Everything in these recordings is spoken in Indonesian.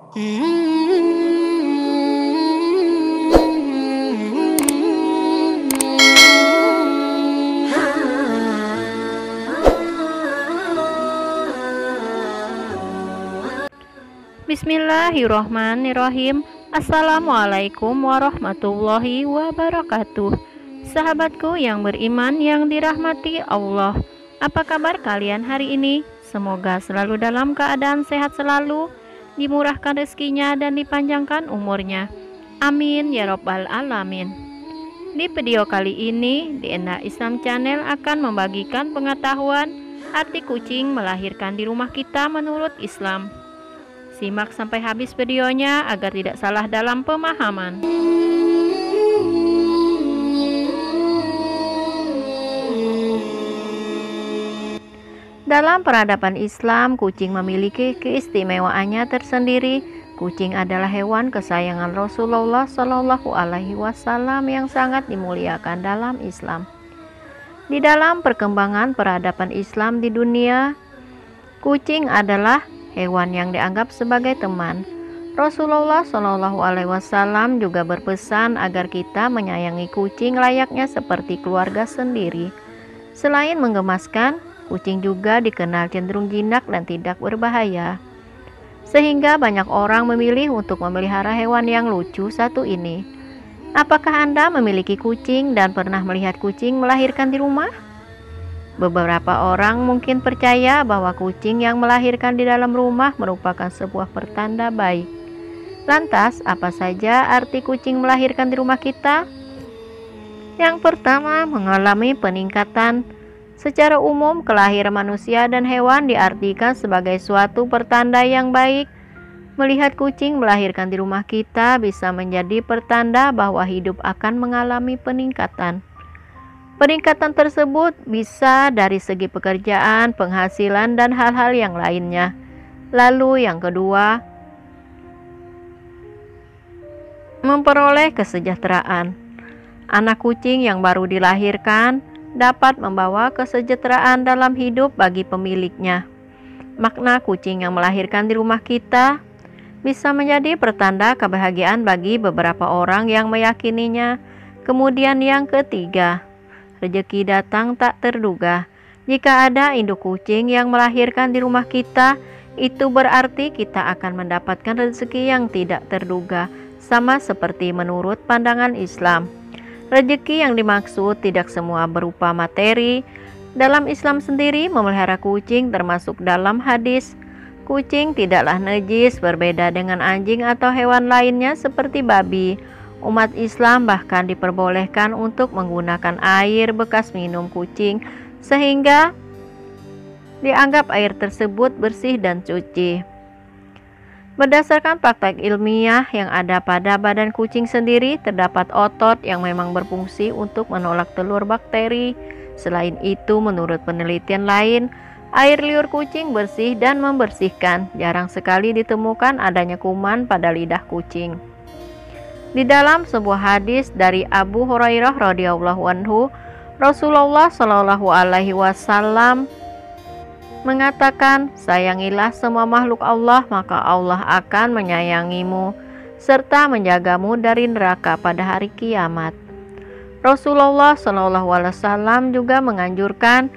Bismillahirrohmanirrohim. Assalamualaikum warahmatullahi wabarakatuh. Sahabatku yang beriman yang dirahmati Allah, apa kabar kalian hari ini? Semoga selalu dalam keadaan sehat selalu, dimurahkan rezekinya dan dipanjangkan umurnya. Amin ya robbal alamin. Di video kali ini, DNA Islam Channel akan membagikan pengetahuan arti kucing melahirkan di rumah kita menurut Islam. Simak sampai habis videonya agar tidak salah dalam pemahaman. Dalam peradaban Islam, kucing memiliki keistimewaannya tersendiri. Kucing adalah hewan kesayangan Rasulullah Shallallahu Alaihi Wasallam yang sangat dimuliakan dalam Islam. Di dalam perkembangan peradaban Islam di dunia, kucing adalah hewan yang dianggap sebagai teman. Rasulullah Shallallahu Alaihi Wasallam juga berpesan agar kita menyayangi kucing layaknya seperti keluarga sendiri. Selain menggemaskan, kucing juga dikenal cenderung jinak dan tidak berbahaya, sehingga banyak orang memilih untuk memelihara hewan yang lucu satu ini. Apakah Anda memiliki kucing dan pernah melihat kucing melahirkan di rumah? Beberapa orang mungkin percaya bahwa kucing yang melahirkan di dalam rumah merupakan sebuah pertanda baik. Lantas, apa saja arti kucing melahirkan di rumah kita? Yang pertama, mengalami peningkatan. Secara umum, kelahiran manusia dan hewan diartikan sebagai suatu pertanda yang baik. Melihat kucing melahirkan di rumah kita bisa menjadi pertanda bahwa hidup akan mengalami peningkatan. Peningkatan tersebut bisa dari segi pekerjaan, penghasilan, dan hal-hal yang lainnya. Lalu yang kedua, memperoleh kesejahteraan. Anak kucing yang baru dilahirkan dapat membawa kesejahteraan dalam hidup bagi pemiliknya. Makna kucing yang melahirkan di rumah kita bisa menjadi pertanda kebahagiaan bagi beberapa orang yang meyakininya. Kemudian yang ketiga, rezeki datang tak terduga. Jika ada induk kucing yang melahirkan di rumah kita, itu berarti kita akan mendapatkan rezeki yang tidak terduga, sama seperti menurut pandangan Islam. Rezeki yang dimaksud tidak semua berupa materi. Dalam Islam sendiri, memelihara kucing termasuk dalam hadis. Kucing tidaklah najis, berbeda dengan anjing atau hewan lainnya seperti babi. Umat Islam bahkan diperbolehkan untuk menggunakan air bekas minum kucing sehingga dianggap air tersebut bersih dan suci. Berdasarkan praktek ilmiah yang ada pada badan kucing sendiri, terdapat otot yang memang berfungsi untuk menolak telur bakteri. Selain itu, menurut penelitian lain, air liur kucing bersih dan membersihkan. Jarang sekali ditemukan adanya kuman pada lidah kucing. Di dalam sebuah hadis dari Abu Hurairah radhiyallahu anhu, Rasulullah Shallallahu Alaihi Wasallam mengatakan, sayangilah semua makhluk Allah, maka Allah akan menyayangimu serta menjagamu dari neraka pada hari kiamat. Rasulullah Shallallahu Alaihi Wasallam juga menganjurkan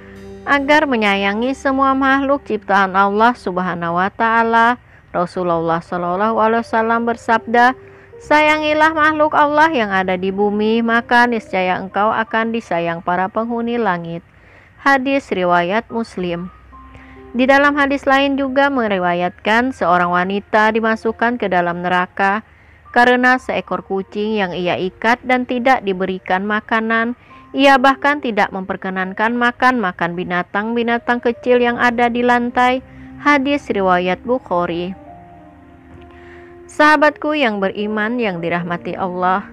agar menyayangi semua makhluk ciptaan Allah Subhanahu Wa Taala. Rasulullah Shallallahu Alaihi Wasallam bersabda, sayangilah makhluk Allah yang ada di bumi, maka niscaya engkau akan disayang para penghuni langit. Hadis riwayat Muslim. Di dalam hadis lain juga meriwayatkan seorang wanita dimasukkan ke dalam neraka karena seekor kucing yang ia ikat dan tidak diberikan makanan. Ia bahkan tidak memperkenankan makan binatang-binatang kecil yang ada di lantai. Hadis riwayat Bukhari. Sahabatku yang beriman yang dirahmati Allah,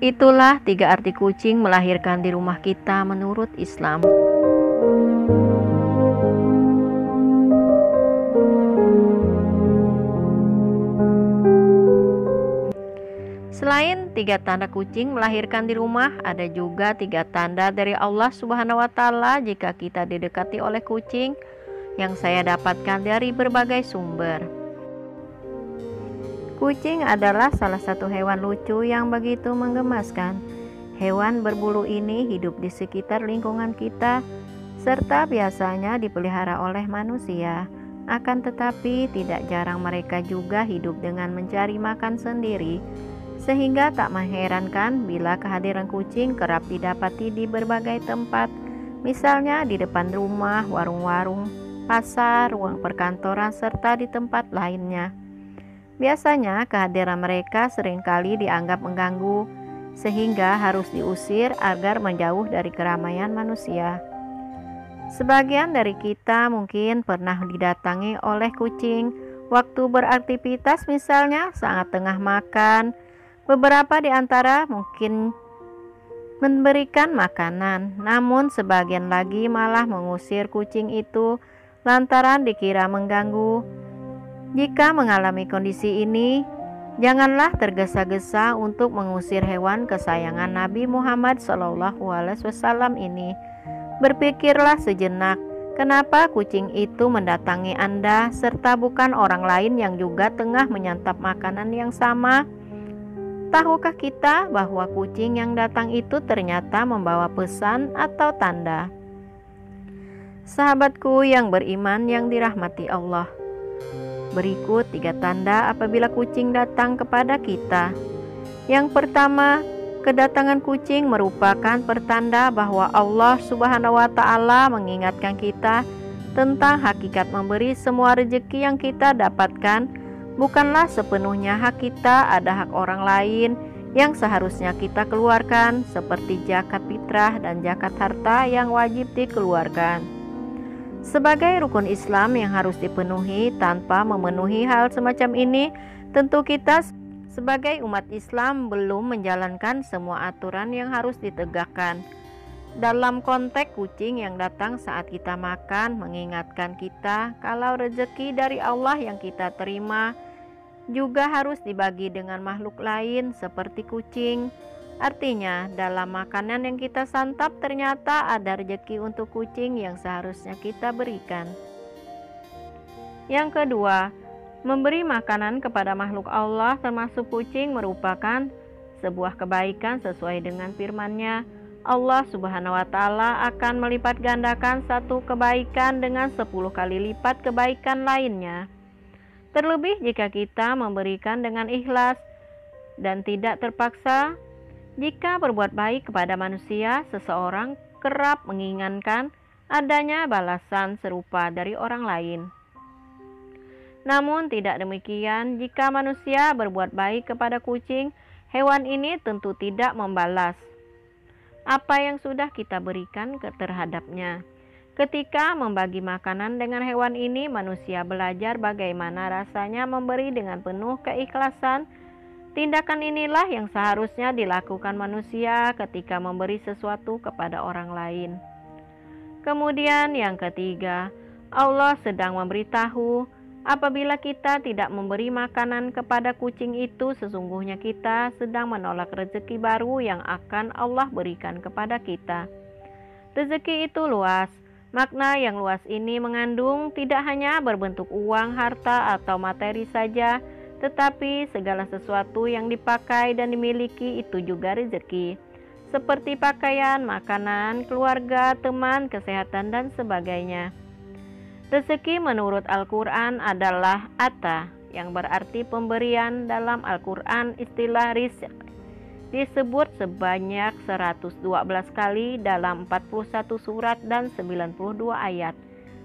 itulah 3 arti kucing melahirkan di rumah kita menurut Islam. Selain 3 tanda kucing melahirkan di rumah, ada juga 3 tanda dari Allah Subhanahu wa Ta'ala jika kita didekati oleh kucing yang saya dapatkan dari berbagai sumber. Kucing adalah salah satu hewan lucu yang begitu menggemaskan. Hewan berbulu ini hidup di sekitar lingkungan kita, serta biasanya dipelihara oleh manusia. Akan tetapi, tidak jarang mereka juga hidup dengan mencari makan sendiri, sehingga tak mengherankan bila kehadiran kucing kerap didapati di berbagai tempat, misalnya di depan rumah, warung-warung, pasar, ruang perkantoran, serta di tempat lainnya. Biasanya kehadiran mereka seringkali dianggap mengganggu, sehingga harus diusir agar menjauh dari keramaian manusia. Sebagian dari kita mungkin pernah didatangi oleh kucing waktu beraktivitas, misalnya saat tengah makan. Beberapa di antara mungkin memberikan makanan, namun sebagian lagi malah mengusir kucing itu lantaran dikira mengganggu. Jika mengalami kondisi ini, janganlah tergesa-gesa untuk mengusir hewan kesayangan Nabi Muhammad SAW ini. Berpikirlah sejenak, kenapa kucing itu mendatangi Anda serta bukan orang lain yang juga tengah menyantap makanan yang sama? Tahukah kita bahwa kucing yang datang itu ternyata membawa pesan atau tanda? Sahabatku yang beriman yang dirahmati Allah, berikut 3 tanda apabila kucing datang kepada kita. Yang pertama, kedatangan kucing merupakan pertanda bahwa Allah Subhanahu wa Ta'ala mengingatkan kita tentang hakikat memberi semua rezeki yang kita dapatkan. Bukanlah sepenuhnya hak kita, ada hak orang lain yang seharusnya kita keluarkan, seperti zakat fitrah dan zakat harta yang wajib dikeluarkan. Sebagai rukun Islam yang harus dipenuhi, tanpa memenuhi hal semacam ini, tentu kita sebagai umat Islam belum menjalankan semua aturan yang harus ditegakkan. Dalam konteks kucing yang datang saat kita makan, mengingatkan kita kalau rezeki dari Allah yang kita terima juga harus dibagi dengan makhluk lain seperti kucing. Artinya, dalam makanan yang kita santap ternyata ada rezeki untuk kucing yang seharusnya kita berikan. Yang kedua, memberi makanan kepada makhluk Allah termasuk kucing merupakan sebuah kebaikan sesuai dengan firman-Nya. Allah Subhanahu wa Ta'ala akan melipat gandakan satu kebaikan dengan 10 kali lipat kebaikan lainnya. Terlebih jika kita memberikan dengan ikhlas dan tidak terpaksa. Jika berbuat baik kepada manusia, seseorang kerap menginginkan adanya balasan serupa dari orang lain. Namun tidak demikian, jika manusia berbuat baik kepada kucing, hewan ini tentu tidak membalas apa yang sudah kita berikan terhadapnya. Ketika membagi makanan dengan hewan ini, manusia belajar bagaimana rasanya memberi dengan penuh keikhlasan. Tindakan inilah yang seharusnya dilakukan manusia ketika memberi sesuatu kepada orang lain. Kemudian yang ketiga, Allah sedang memberitahu apabila kita tidak memberi makanan kepada kucing itu, sesungguhnya kita sedang menolak rezeki baru yang akan Allah berikan kepada kita. Rezeki itu luas. Makna yang luas ini mengandung tidak hanya berbentuk uang, harta, atau materi saja, tetapi segala sesuatu yang dipakai dan dimiliki itu juga rezeki, seperti pakaian, makanan, keluarga, teman, kesehatan, dan sebagainya. Rezeki menurut Al-Quran adalah ata, yang berarti pemberian. Dalam Al-Quran, istilah rizq disebut sebanyak 112 kali dalam 41 surat dan 92 ayat.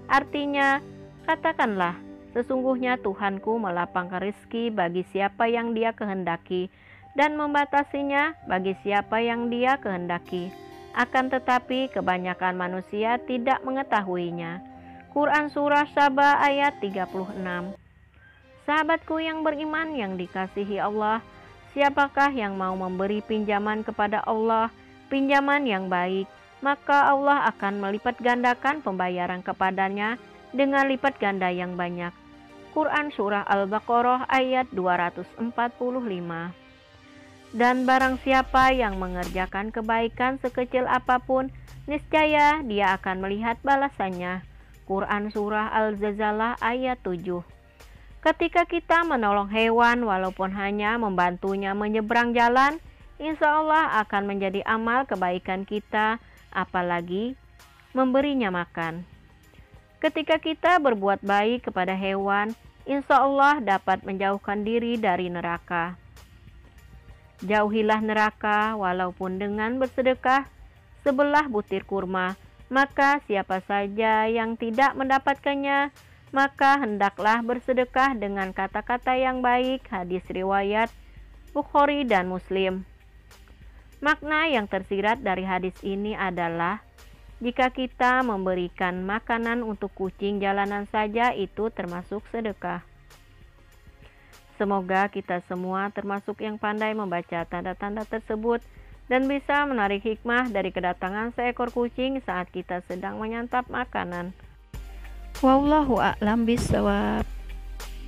Artinya, katakanlah, sesungguhnya Tuhanku melapangkan rezeki bagi siapa yang Dia kehendaki dan membatasinya bagi siapa yang Dia kehendaki. Akan tetapi kebanyakan manusia tidak mengetahuinya. Quran Surah Saba ayat 36. Sahabatku yang beriman yang dikasihi Allah, siapakah yang mau memberi pinjaman kepada Allah, pinjaman yang baik, maka Allah akan melipat gandakan pembayaran kepadanya dengan lipat ganda yang banyak. Quran Surah Al-Baqarah ayat 245. Dan barang siapa yang mengerjakan kebaikan sekecil apapun, niscaya dia akan melihat balasannya. Quran Surah Al-Zalzalah ayat 7. Ketika kita menolong hewan walaupun hanya membantunya menyeberang jalan, insya Allah akan menjadi amal kebaikan kita, apalagi memberinya makan. Ketika kita berbuat baik kepada hewan, insya Allah dapat menjauhkan diri dari neraka. Jauhilah neraka walaupun dengan bersedekah sebelah butir kurma, maka siapa saja yang tidak mendapatkannya, maka hendaklah bersedekah dengan kata-kata yang baik. Hadis riwayat Bukhari dan Muslim. Makna yang tersirat dari hadis ini adalah, jika kita memberikan makanan untuk kucing jalanan saja itu termasuk sedekah. Semoga kita semua termasuk yang pandai membaca tanda-tanda tersebut dan bisa menarik hikmah dari kedatangan seekor kucing saat kita sedang menyantap makanan. Wallahu a'lam bishawab.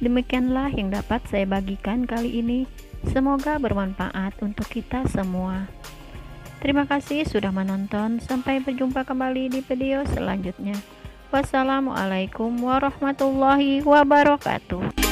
Demikianlah yang dapat saya bagikan kali ini. Semoga bermanfaat untuk kita semua. Terima kasih sudah menonton. Sampai berjumpa kembali di video selanjutnya. Wassalamualaikum warahmatullahi wabarakatuh.